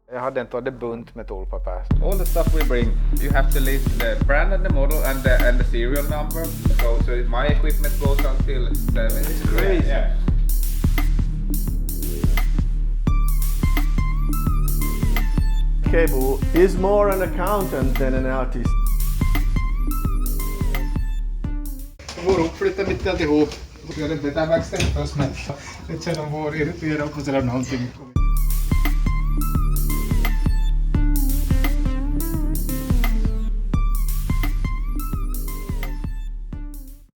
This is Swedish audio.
Jag hade en tagit bunt med toalpapper. All the stuff we bring, you have to list the brand and the model and the serial number. So my equipment goes until 7. It's crazy. Yeah. Kebu is more an accountant than an artist. Vår uppflyttar mitt alltihop. Jag vet inte, det där verkställer inte att smälta. Det känner vår irriterad på sådär någonting.